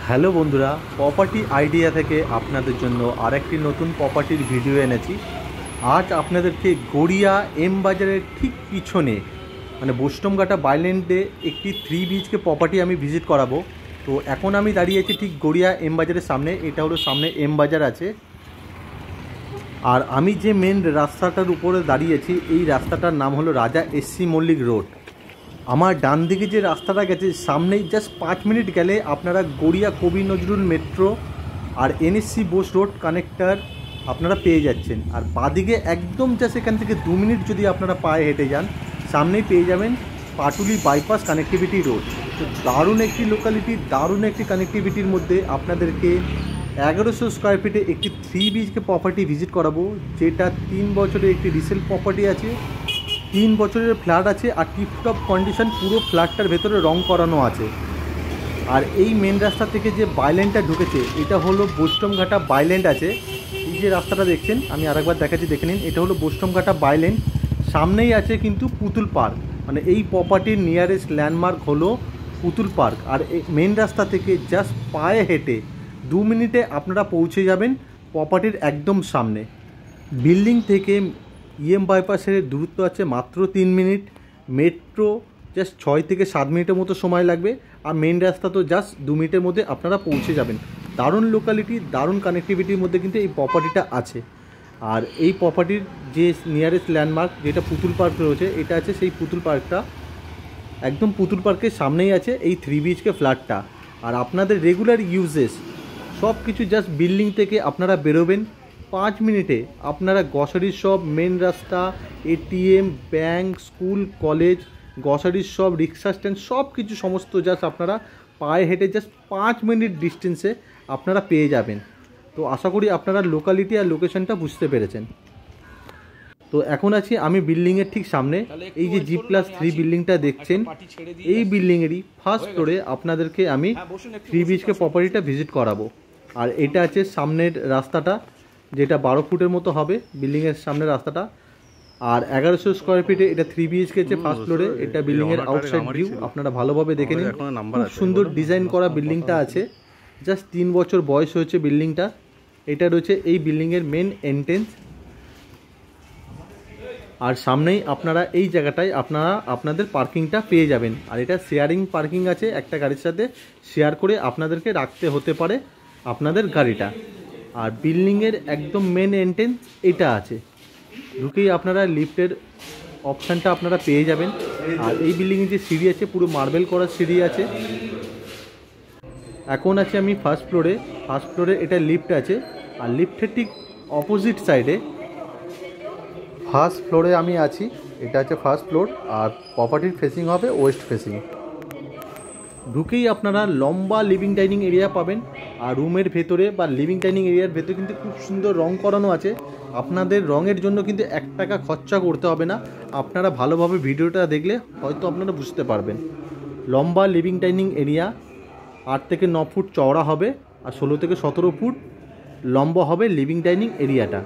Hello বন্ধুরা, property idea থেকে আপনাদের জন্য আরেকটি নতুন প্রপার্টির ভিডিও এনেছি। আজ আপনাদেরকে গড়িয়া এম বাজারের ঠিক পিছনে মানে বোস্টমঘাটা বাইল্যান্ডে একটি 3 BHK প্রপার্টি আমি ভিজিট করাবো। তো এখন আমি দাঁড়িয়ে আছি ঠিক গড়িয়া এম বাজারের সামনে। এটা হলো সামনে এম বাজার আছে, আর আমি যে মেন রাস্তাটার উপরে দাঁড়িয়েছি এই রাস্তাটার নাম হলো রাজা এসসি মল্লিক রোড। আমার ডান দিকে যে রাস্তাটা গেছে সামনেই জাস্ট 5 মিনিট গেলে আপনারা গড়িয়া কবি নজরুল মেট্রো আর NSC বোস রোড কানেক্টার আপনারা পেয়ে যাচ্ছেন। আর বাঁদিকে একদম জাস্ট এখান থেকে 2 মিনিট যদি আপনারা পায়ে হেঁটে যান সামনেই পেয়ে যাবেন পাটুলি বাইপাস কানেক্টিভিটি রোড। তো দারুণ একটি লোকালিটি, দারুণ একটি কানেক্টিভিটির মধ্যে আপনাদেরকে 1100 স্কোয়ার ফিটে একটি 3 BHK প্রপার্টি ভিজিট করাবো, যেটা 3 বছরের একটি রিসেল প্রপার্টি আছে, 3 বছরের ফ্ল্যাট আছে, আর টিপটপ কন্ডিশন, পুরো ফ্ল্যাটটার ভেতরে রং করানো আছে। আর এই মেন রাস্তা থেকে যে বাইল্যান্ডটা ঢুকেছে এটা হলো বোস্টমঘাটা বাইল্যান্ড আছে। এই যে রাস্তাটা দেখছেন আমি আরেকবার দেখাচ্ছি, দেখে নিন। এটা হলো বোস্টমঘাটা বাইল্যান্ড, সামনেই আছে কিন্তু পুতুল পার্ক। মানে এই প্রপার্টির নিয়ারেস্ট ল্যান্ডমার্ক হলো পুতুল পার্ক। আর এই মেন রাস্তা থেকে জাস্ট পায়ে হেঁটে 2 মিনিটে আপনারা পৌঁছে যাবেন প্রপার্টির একদম সামনে। বিল্ডিং থেকে EM বাইপাসের দূরত্ব আছে মাত্র 3 মিনিট, মেট্রো জাস্ট 6 থেকে 7 মিনিটের মতো সময় লাগবে, আর মেন রাস্তা তো জাস্ট 2 মিনিটের মধ্যে আপনারা পৌঁছে যাবেন। দারুণ লোকালিটি, দারুণ কানেক্টিভিটির মধ্যে কিন্তু এই প্রপার্টিটা আছে। আর এই প্রপার্টির যে নিয়ারেস্ট ল্যান্ডমার্ক যেটা পুতুল পার্ক রয়েছে, এটা আছে সেই পুতুল পার্কটা, একদম পুতুল পার্কের সামনেই আছে এই 3 BHK ফ্ল্যাটটা। আর আপনাদের রেগুলার ইউজেস সব কিছু জাস্ট বিল্ডিং থেকে আপনারা বেরোবেন 5 মিনিটে আপনারা গ্রসারি শপ, মেন রাস্তা, ATM, bank, school, college, grocery shop, rickshaw stand সব কিছু সমস্ত জাস্ট আপনারা পায়ে হেঁটে জাস্ট 5 মিনিট ডিস্টেন্সে আপনারা পেয়ে যাবেন। তো আশা করি আপনারা লোকালিটি আর লোকেশনটা বুঝতে পেরেছেন। তো এখন আছি আমি বিল্ডিংয়ের ঠিক সামনে। এই যে G+3 বিল্ডিংটা দেখছেন, এই বিল্ডিংয়েরই ফার্স্ট ফ্লোরে আপনাদেরকে আমি 3 BHK প্রপার্টিটা ভিজিট করাবো। আর এটা আছে সামনের রাস্তাটা, যেটা 12 ফুটের মতো হবে বিল্ডিংয়ের সামনের রাস্তাটা। আর 1100 স্কোয়ার ফিটে এটা 3 BHK আছে ফার্স্ট ফ্লোরে। এটা বিল্ডিংয়ের আউটসাইড ভিউ, আপনারা ভালোভাবে দেখে নিন। খুব সুন্দর ডিজাইন করা বিল্ডিংটা আছে, জাস্ট 3 বছর বয়স হয়েছে বিল্ডিংটা। এটা রয়েছে এই বিল্ডিংয়ের মেন এন্ট্রেন্স। আর সামনেই আপনারা এই জায়গাটায় আপনারা আপনাদের পার্কিংটা পেয়ে যাবেন। আর এটা শেয়ারিং পার্কিং আছে, একটা গাড়ির সাথে শেয়ার করে আপনাদেরকে রাখতে হতে পারে আপনাদের গাড়িটা। আর বিল্ডিংয়ের একদম মেন এন্ট্রেন্স এটা আছে, ঢুকেই আপনারা লিফটের অপশানটা আপনারা পেয়ে যাবেন। আর এই বিল্ডিংয়ে যে সিঁড়ি আছে পুরো মার্বেল করা সিঁড়ি আছে। এখন আছে আমি ফার্স্ট ফ্লোরে। ফার্স্ট ফ্লোরে এটা লিফট আছে, আর লিফটের ঠিক অপোজিট সাইডে ফার্স্ট ফ্লোরে আমি আছি। এটা হচ্ছে ফার্স্ট ফ্লোর, আর প্রপার্টির ফেসিং হবে ওয়েস্ট ফেসিং। ঢুকেই আপনারা লম্বা লিভিং ডাইনিং এরিয়া পাবেন। আর রুমের ভেতরে বা লিভিং ডাইনিং এরিয়ার ভেতরে কিন্তু খুব সুন্দর রং করানো আছে। আপনাদের রঙের জন্য কিন্তু 1 টাকা খরচা করতে হবে না, আপনারা ভালোভাবে ভিডিওটা দেখলে হয়তো আপনারা বুঝতে পারবেন। লম্বা লিভিং ডাইনিং এরিয়া 8 থেকে 9 ফুট চওড়া হবে, আর 16 থেকে 17 ফুট লম্বা হবে লিভিং ডাইনিং এরিয়াটা।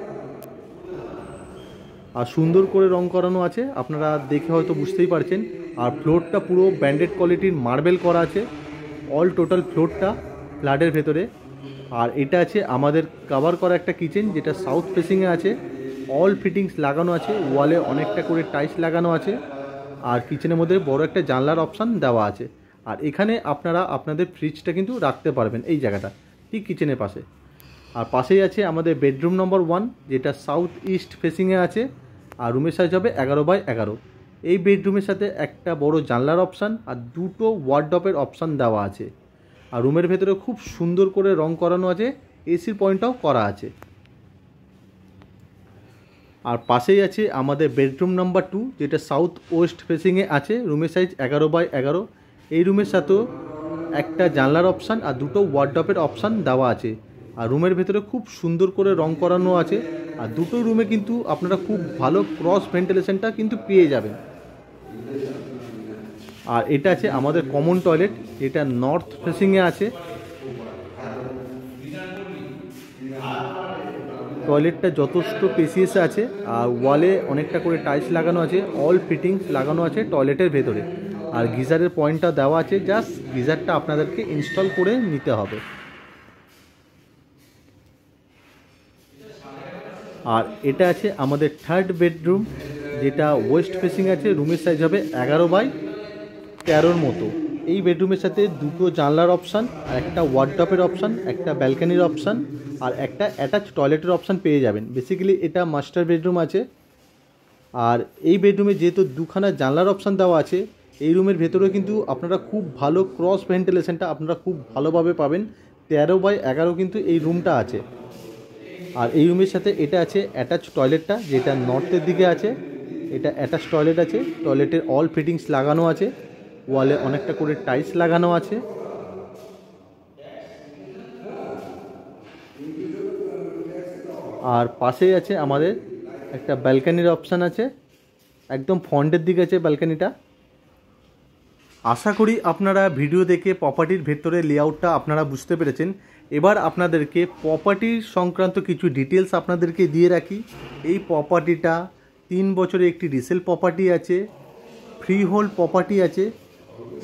আর সুন্দর করে রং করানো আছে, আপনারা দেখে হয়তো বুঝতেই পারছেন। আর ফ্লোরটা পুরো ব্র্যান্ডেড কোয়ালিটির মার্বেল করা আছে অল টোটাল ফ্লোরটা ফ্ল্যাটের ভেতরে। আর এটা আছে আমাদের কভার করা একটা কিচেন, যেটা সাউথ ফেসিংয়ে আছে। অল ফিটিংস লাগানো আছে, ওয়ালে অনেকটা করে টাইলস লাগানো আছে। আর কিচেনের মধ্যে বড় একটা জানলার অপশান দেওয়া আছে। আর এখানে আপনারা আপনাদের ফ্রিজটা কিন্তু রাখতে পারবেন এই জায়গাটা ঠিক কিচেনের পাশে। আর পাশেই আছে আমাদের বেডরুম নম্বর 1, যেটা সাউথ ইস্ট ফেসিংয়ে আছে। আর রুমের সাইজ হবে 11x11। এই বেডরুমের সাথে একটা বড় জানলার অপশান আর 2টো ওয়ার্ডরোবের অপশান দেওয়া আছে। আর রুমের ভেতরে খুব সুন্দর করে রং করানো আছে, এসির পয়েন্টটাও করা আছে। আর পাশেই আছে আমাদের বেডরুম নাম্বার 2, যেটা সাউথ ওয়েস্ট ফেসিংয়ে আছে। রুমের সাইজ 11x11। এই রুমের সাথেও একটা জানলার অপশান আর 2টো ওয়ার্ডরোবের অপশান দেওয়া আছে। আর রুমের ভেতরে খুব সুন্দর করে রং করানো আছে। আর 2টো রুমে কিন্তু আপনারা খুব ভালো ক্রস ভেন্টিলেশনটা কিন্তু পেয়ে যাবেন। আর এটা আছে আমাদের কমন টয়লেট, যেটা নর্থ ফেসিংয়ে আছে। টয়লেটটা যথেষ্ট স্পেসিয়াস আছে, আর ওয়ালে অনেকটা করে টাইলস লাগানো আছে, অল ফিটিংস লাগানো আছে টয়লেটের ভেতরে। আর গিজারের পয়েন্টটা দেওয়া আছে, জাস্ট গিজারটা আপনাদেরকে ইনস্টল করে নিতে হবে। আর এটা আছে আমাদের থার্ড বেডরুম, যেটা ওয়েস্ট ফেসিং আছে। রুমের সাইজ হবে 11x13 মতো। এই বেডরুমের সাথে দুটো জানলার অপশান, আর একটা ওয়ার্ডরোবের অপশান, একটা ব্যালকানির অপশান, আর একটা অ্যাটাচ টয়লেটের অপশান পেয়ে যাবেন। বেসিক্যালি এটা মাস্টার বেডরুম আছে। আর এই বেডরুমে যেহেতু দুখানা জানলার অপশান দেওয়া আছে, এই রুমের ভেতরেও কিন্তু আপনারা খুব ভালো ক্রস ভেন্টিলেশনটা আপনারা খুব ভালোভাবে পাবেন। 13x11 কিন্তু এই রুমটা আছে। আর এই রুমের সাথে এটা আছে অ্যাটাচ টয়লেটটা, যেটা নর্থের দিকে আছে। এটা অ্যাটাচ টয়লেট আছে, টয়লেটের অল ফিটিংস লাগানো আছে, ওয়ালে অনেকটা করে টাইলস লাগানো আছে। আর পাশেই আছে আমাদের একটা ব্যালকানির অপশান আছে, একদম ফ্রন্টের দিকে আছে ব্যালকানিটা। আশা করি আপনারা ভিডিও দেখে প্রপার্টির ভেতরে লেআউটটা আপনারা বুঝতে পেরেছেন। এবার আপনাদেরকে প্রপার্টির সংক্রান্ত কিছু ডিটেলস আপনাদেরকে দিয়ে রাখি। এই প্রপার্টিটা 3 বছরে একটি রিসেল প্রপার্টি আছে, ফ্রি হোল্ড প্রপার্টি আছে,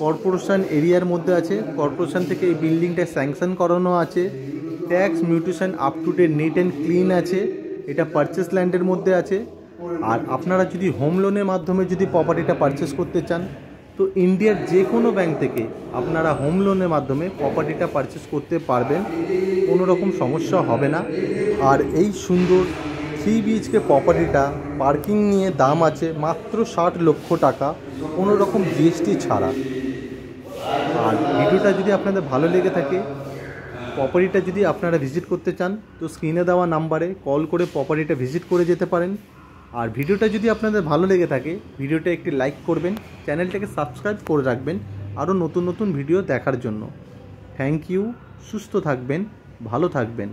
কর্পোরেশন এরিয়ার মধ্যে আছে। কর্পোরেশন থেকে এই বিল্ডিংটা স্যাংশন করানো আছে, tax mutation up to date neat and clean আছে। এটা পারচেস ল্যান্ডের মধ্যে আছে। আর আপনারা যদি হোম লোনের মাধ্যমে যদি প্রপার্টিটা পারচেস করতে চান, তো ইন্ডিয়ার যে কোনো ব্যাংক থেকে আপনারা হোম লোনের মাধ্যমে প্রপার্টিটা পারচেস করতে পারবেন, কোনো রকম সমস্যা হবে না। আর এই সুন্দর 3 BHK প্রপার্টিটা পার্কিং নিয়ে দাম আছে মাত্র 60 লক্ষ টাকা, কোনো রকম GST ছাড়া। আর ভিডিওটা যদি আপনাদের ভালো লেগে থাকে, প্রপার্টিটা যদি আপনারা ভিজিট করতে চান, তো স্ক্রিনে দেওয়া নাম্বারে কল করে প্রপার্টিটা ভিজিট করে যেতে পারেন। আর ভিডিওটা যদি আপনাদের ভালো লেগে থাকে, ভিডিওটা একটি লাইক করবেন, চ্যানেলটাকে সাবস্ক্রাইব করে রাখবেন আরও নতুন নতুন ভিডিও দেখার জন্য। Thank you. সুস্থ থাকবেন, ভালো থাকবেন।